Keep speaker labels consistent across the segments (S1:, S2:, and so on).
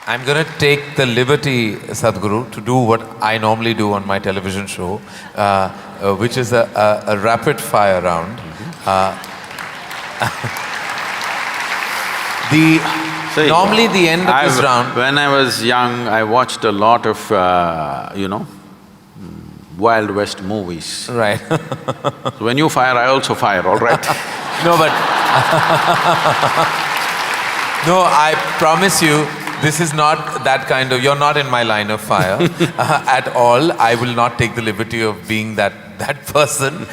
S1: I'm going to take the liberty, Sadhguru, to do what I normally do on my television show, which is a rapid fire round. Normally the end of this round…
S2: When I was young, I watched a lot of, Wild West movies.
S1: Right.
S2: So when you fire, I also fire, all right?
S1: No, but no, I promise you, this is not that kind of… You're not in my line of fire at all. I will not take the liberty of being that person.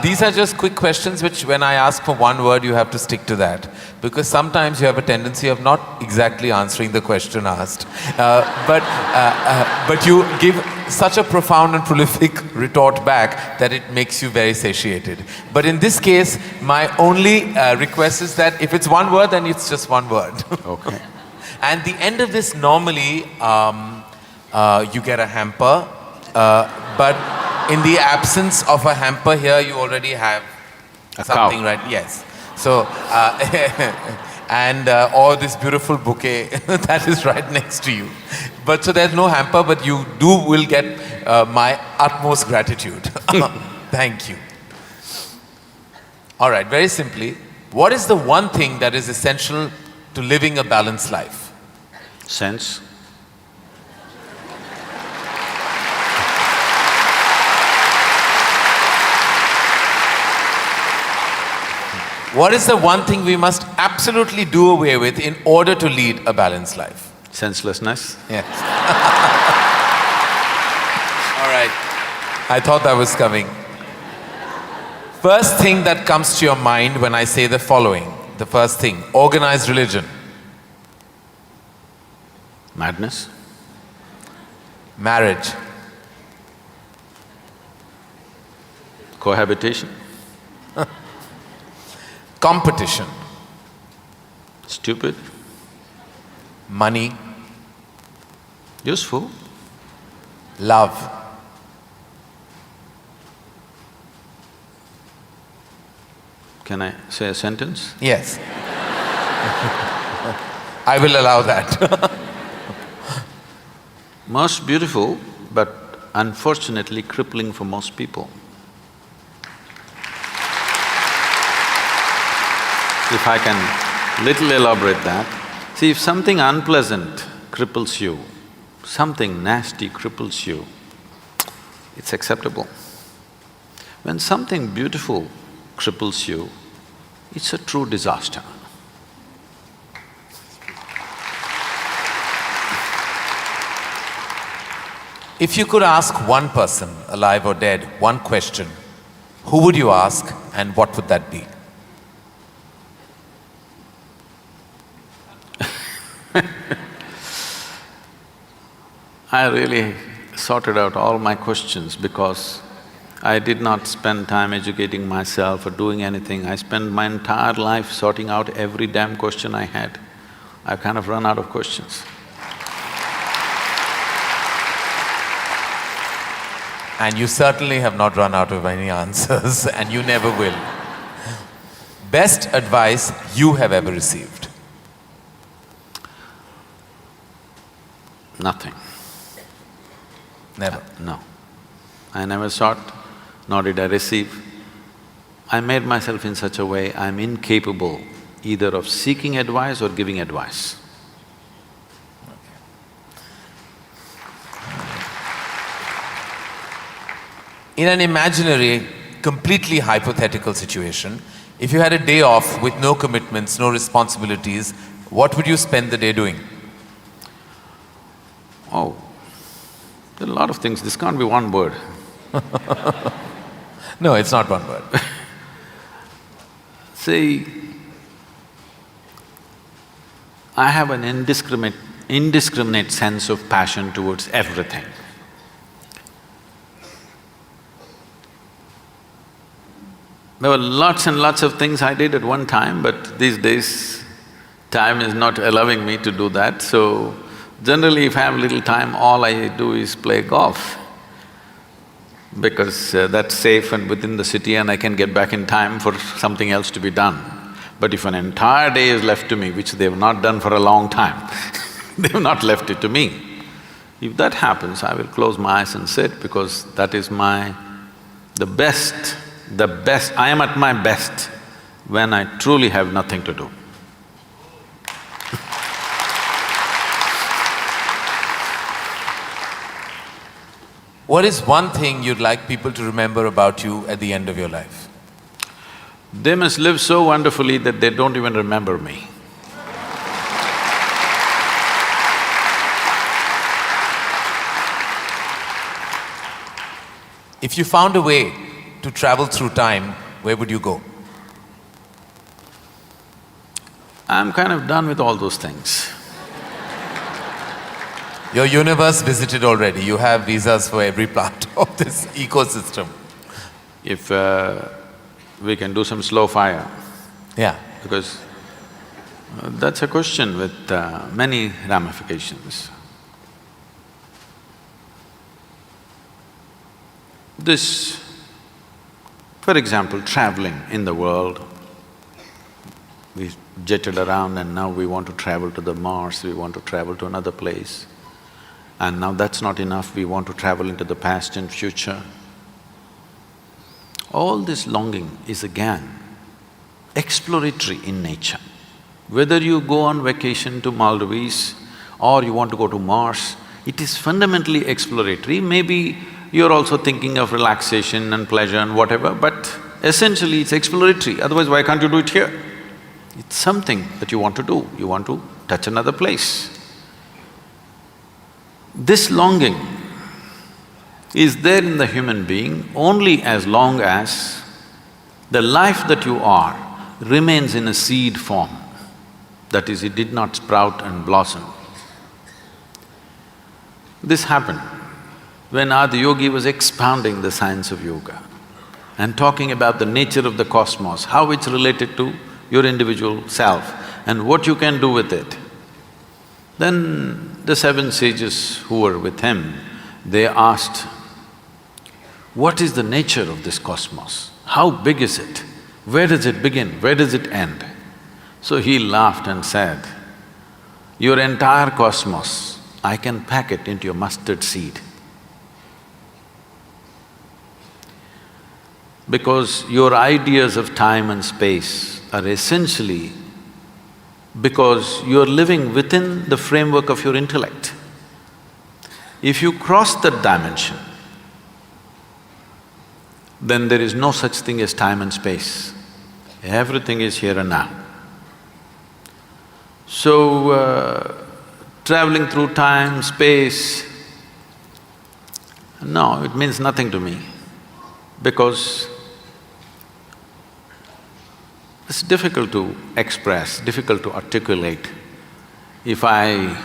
S1: These are just quick questions which when I ask for one word, you have to stick to that. Because sometimes you have a tendency of not exactly answering the question asked. But you give such a profound and prolific retort back that it makes you very satiated. But in this case, my only request is that if it's one word, then it's just one word.
S2: Okay.
S1: And the end of this, normally, you get a hamper, but in the absence of a hamper here, you already have something, right? Yes. So, or this beautiful bouquet that is right next to you. But so there's no hamper, but you will get my utmost gratitude. Thank you. All right, very simply, what is the one thing that is essential to living a balanced life?
S2: Sense.
S1: What is the one thing we must absolutely do away with in order to lead a balanced life?
S2: Senselessness.
S1: Yes. All right. I thought that was coming. First thing that comes to your mind when I say the following, the first thing, organized religion.
S2: Madness.
S1: Marriage.
S2: Cohabitation.
S1: Competition.
S2: Stupid.
S1: Money.
S2: Useful.
S1: Love.
S2: Can I say a sentence?
S1: Yes. I will allow that.
S2: Most beautiful, but unfortunately crippling for most people. If I can little elaborate that, see, if something unpleasant cripples you, something nasty cripples you, it's acceptable. When something beautiful cripples you, it's a true disaster.
S1: If you could ask one person, alive or dead, one question, who would you ask and what would that be?
S2: I really sorted out all my questions because I did not spend time educating myself or doing anything. I spent my entire life sorting out every damn question I had. I've kind of run out of questions.
S1: And you certainly have not run out of any answers and you never will. Best advice you have ever received?
S2: Nothing.
S1: Never?
S2: No. I never sought, nor did I receive. I made myself in such a way I'm incapable either of seeking advice or giving advice.
S1: In an imaginary, completely hypothetical situation, if you had a day off with no commitments, no responsibilities, what would you spend the day doing?
S2: Oh, there are a lot of things, this can't be one word.
S1: No, it's not one word.
S2: See, I have an indiscriminate sense of passion towards everything. There were lots and lots of things I did at one time, but these days, time is not allowing me to do that, so generally if I have little time, all I do is play golf. Because that's safe and within the city and I can get back in time for something else to be done. But if an entire day is left to me, which they've not done for a long time, They've not left it to me. If that happens, I will close my eyes and sit because that is the best, I am at my best when I truly have nothing to do.
S1: What is one thing you'd like people to remember about you at the end of your life?
S2: They must live so wonderfully that they don't even remember me.
S1: If you found a way to travel through time, where would you go?
S2: I'm kind of done with all those things.
S1: Your universe visited already, you have visas for every part of this ecosystem.
S2: If we can do some slow fire,
S1: Yeah.
S2: because that's a question with many ramifications. This, for example, traveling in the world, we jetted around and now we want to travel to the Mars, we want to travel to another place. And now that's not enough, we want to travel into the past and future. All this longing is again exploratory in nature. Whether you go on vacation to Maldives or you want to go to Mars, it is fundamentally exploratory. Maybe you're also thinking of relaxation and pleasure and whatever, but essentially it's exploratory, otherwise why can't you do it here? It's something that you want to do, you want to touch another place. This longing is there in the human being only as long as the life that you are remains in a seed form. That is, it did not sprout and blossom. This happened when Adi Yogi was expounding the science of yoga and talking about the nature of the cosmos, how it's related to your individual self and what you can do with it. Then the seven sages who were with him, they asked, what is the nature of this cosmos? How big is it? Where does it begin? Where does it end? So he laughed and said, your entire cosmos, I can pack it into a mustard seed. Because your ideas of time and space are essentially because you're living within the framework of your intellect. If you cross that dimension, then there is no such thing as time and space. Everything is here and now. So, traveling through time, space, no, it means nothing to me because it's difficult to express, difficult to articulate. If I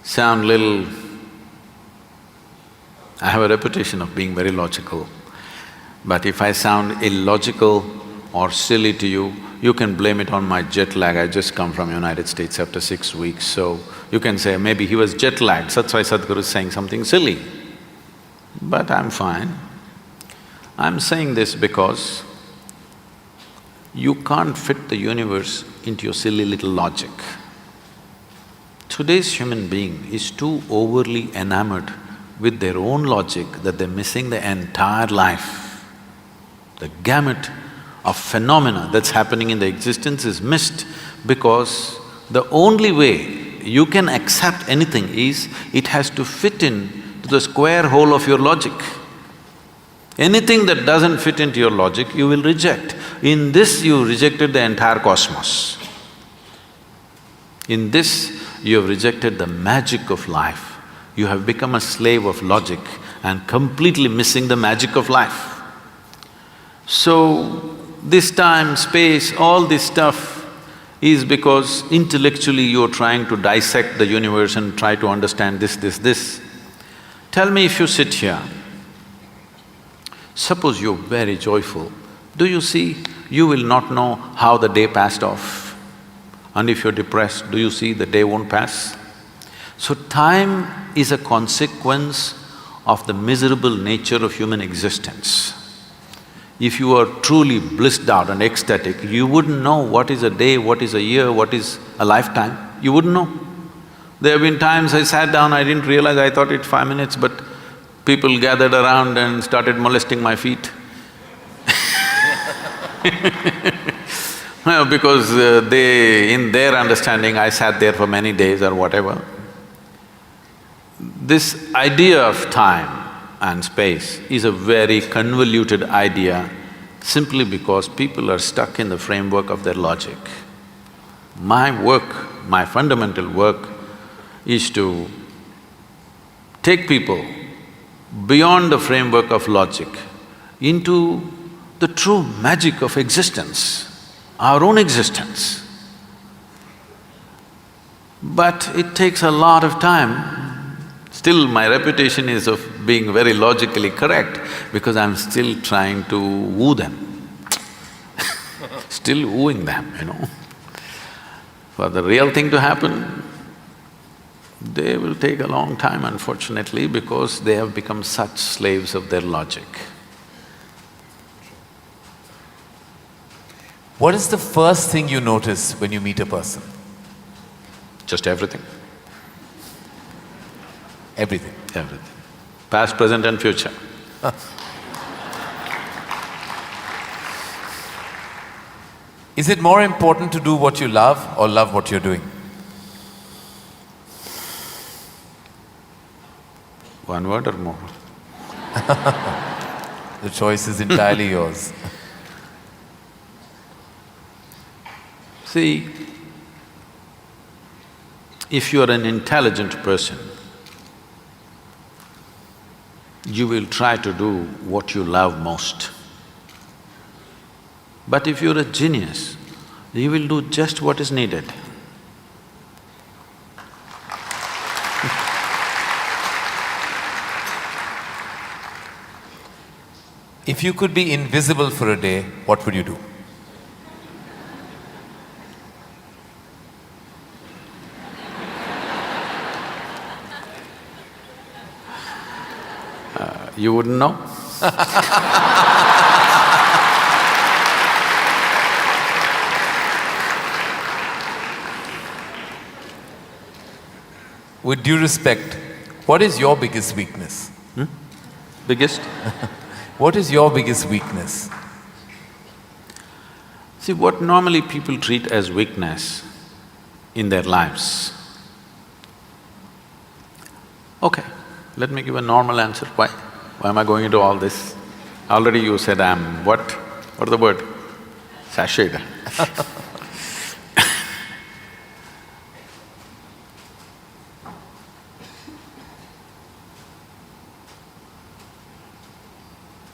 S2: sound little… I have a reputation of being very logical, but if I sound illogical or silly to you, you can blame it on my jet lag. I just come from United States after 6 weeks, so you can say, maybe he was jet lagged, that's why Sadhguru is saying something silly. But I'm fine. I'm saying this because you can't fit the universe into your silly little logic. Today's human being is too overly enamored with their own logic that they're missing the entire life. The gamut of phenomena that's happening in the existence is missed because the only way you can accept anything is it has to fit in to the square hole of your logic. Anything that doesn't fit into your logic, you will reject. In this, you rejected the entire cosmos. In this, you have rejected the magic of life. You have become a slave of logic and completely missing the magic of life. So, this time, space, all this stuff is because intellectually you're trying to dissect the universe and try to understand this. Tell me, if you sit here, suppose you're very joyful, do you see, you will not know how the day passed off. And if you're depressed, do you see the day won't pass? So time is a consequence of the miserable nature of human existence. If you are truly blissed out and ecstatic, you wouldn't know what is a day, what is a year, what is a lifetime, you wouldn't know. There have been times I sat down, I didn't realize, I thought it's 5 minutes, but people gathered around and started molesting my feet. Well, because in their understanding, I sat there for many days or whatever. This idea of time and space is a very convoluted idea simply because people are stuck in the framework of their logic. My work, my fundamental work is to take people beyond the framework of logic into the true magic of existence, our own existence. But it takes a lot of time. Still, my reputation is of being very logically correct because I'm still trying to woo them still wooing them, you know. For the real thing to happen, they will take a long time, unfortunately, because they have become such slaves of their logic.
S1: What is the first thing you notice when you meet a person?
S2: Just everything.
S1: Everything.
S2: Everything. Past, present and future.
S1: Is it more important to do what you love or love what you're doing?
S2: One word or more?
S1: The choice is entirely yours.
S2: See, if you are an intelligent person, you will try to do what you love most. But if you're a genius, you will do just what is needed.
S1: If you could be invisible for a day, what would you do?
S2: You wouldn't know?
S1: With due respect, what is your biggest weakness?
S2: Biggest?
S1: What is your biggest weakness?
S2: See, what normally people treat as weakness in their lives. Okay, let me give a normal answer. Why? Why am I going into all this? Already you said I'm what? What is the word? Sashayed.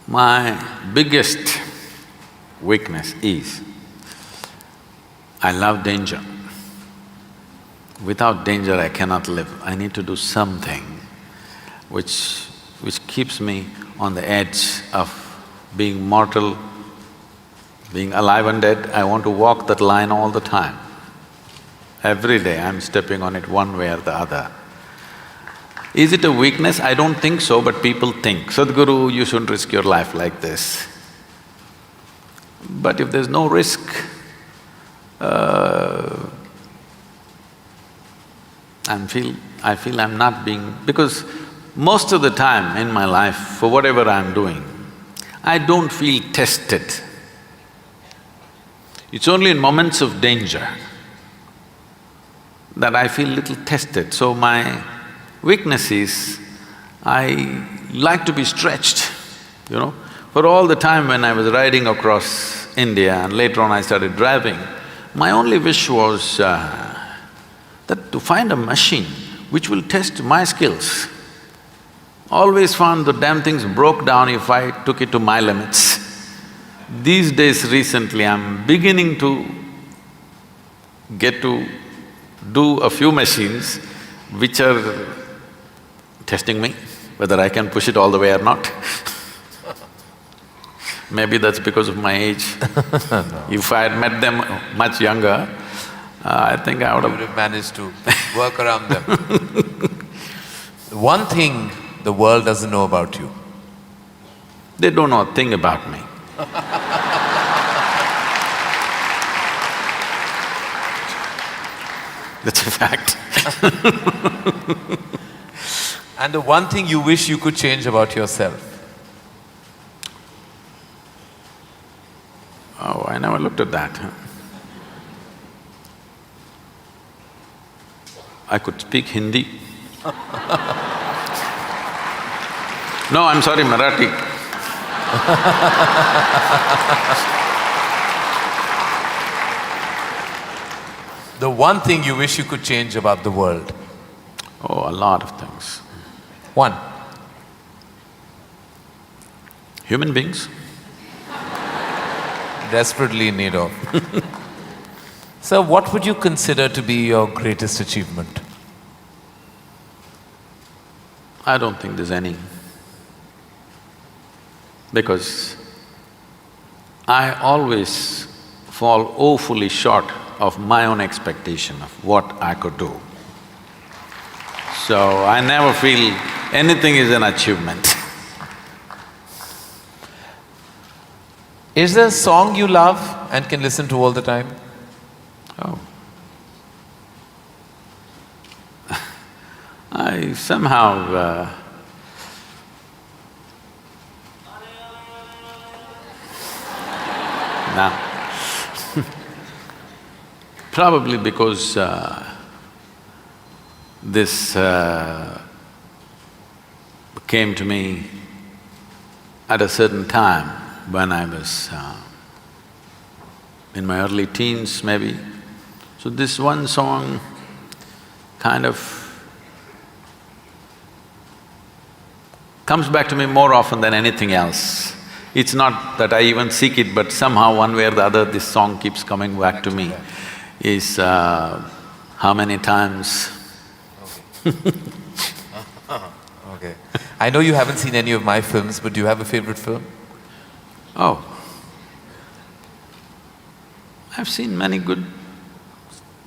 S2: My biggest weakness is, I love danger. Without danger I cannot live. I need to do something which keeps me on the edge of being mortal, being alive and dead. I want to walk that line all the time. Every day I'm stepping on it one way or the other. Is it a weakness? I don't think so, but people think, Sadhguru, you shouldn't risk your life like this. But if there's no risk, I feel I'm not being… because most of the time in my life, for whatever I'm doing, I don't feel tested. It's only in moments of danger that I feel little tested. So my weakness is, I like to be stretched, you know. For all the time when I was riding across India and later on I started driving, my only wish was that to find a machine which will test my skills. Always found the damn things broke down if I took it to my limits. These days recently I'm beginning to get to do a few machines which are testing me, whether I can push it all the way or not. Maybe that's because of my age.
S1: No.
S2: If I had met them much younger, I think I would
S1: You would have managed to work around them. One thing the world doesn't know about you.
S2: They don't know a thing about me. That's a fact.
S1: And the one thing you wish you could change about yourself?
S2: Oh, I never looked at that. I could speak Hindi. No, I'm sorry, Marathi.
S1: The one thing you wish you could change about the world?
S2: Oh, a lot of things.
S1: One.
S2: Human beings.
S1: Desperately in need of. So what would you consider to be your greatest achievement?
S2: I don't think there's any. Because I always fall woefully short of my own expectation of what I could do. So I never feel anything is an achievement.
S1: Is there a song you love and can listen to all the time?
S2: Oh. I somehow nah. Probably because this came to me at a certain time when I was in my early teens maybe. So this one song kind of comes back to me more often than anything else. It's not that I even seek it, but somehow one way or the other this song keeps coming back to me. Is how many times
S1: Okay. I know you haven't seen any of my films, but do you have a favorite film?
S2: Oh, I've seen many good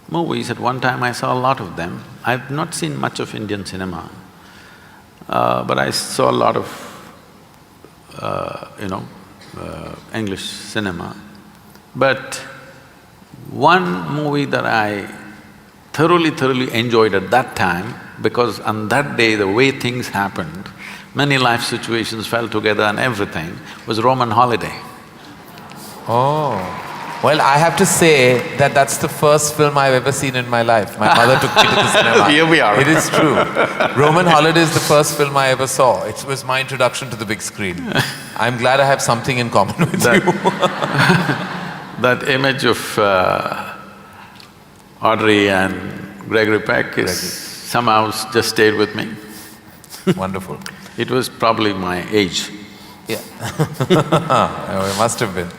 S2: movies. At one time I saw a lot of them. I've not seen much of Indian cinema, but I saw a lot of, English cinema. But one movie that I thoroughly enjoyed at that time, because on that day the way things happened, many life situations fell together and everything, was Roman Holiday.
S1: Oh. Well, I have to say that that's the first film I've ever seen in my life. My mother took me to the cinema.
S2: Here we are.
S1: It is true. Roman Holiday is the first film I ever saw. It was my introduction to the big screen. I'm glad I have something in common with you.
S2: That image of Audrey and Gregory Peck is somehow just stayed with me.
S1: Wonderful.
S2: It was probably my age.
S1: Yeah. Oh, it must have been.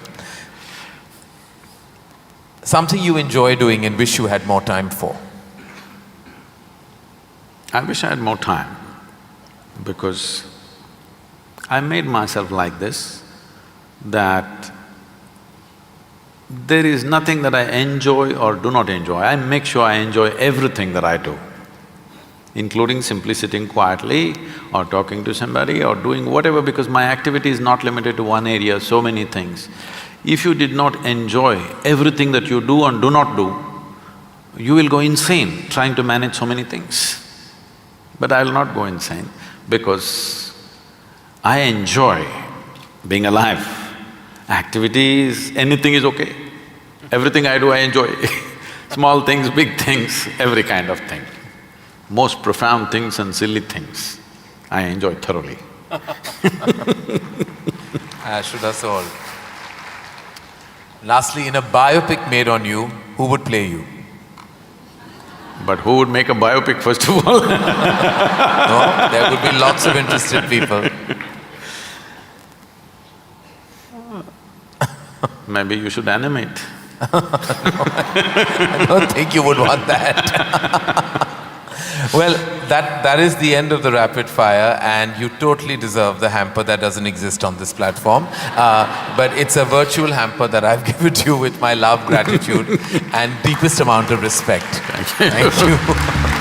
S1: Something you enjoy doing and wish you had more time for?
S2: I wish I had more time, because I made myself like this, that there is nothing that I enjoy or do not enjoy. I make sure I enjoy everything that I do, including simply sitting quietly or talking to somebody or doing whatever, because my activity is not limited to one area, so many things. If you did not enjoy everything that you do and do not do, you will go insane trying to manage so many things. But I will not go insane, because I enjoy being alive. Activities, anything is okay. Everything I do, I enjoy. Small things, big things, every kind of thing. Most profound things and silly things, I enjoy thoroughly.
S1: Should us all. Lastly, in a biopic made on you, who would play you?
S2: But who would make a biopic first of all?
S1: No, there would be lots of interested people.
S2: Maybe you should animate.
S1: I don't think you would want that. Well, that is the end of the rapid fire, and you totally deserve the hamper that doesn't exist on this platform. But it's a virtual hamper that I've given to you with my love, gratitude and deepest amount of respect. Thank you.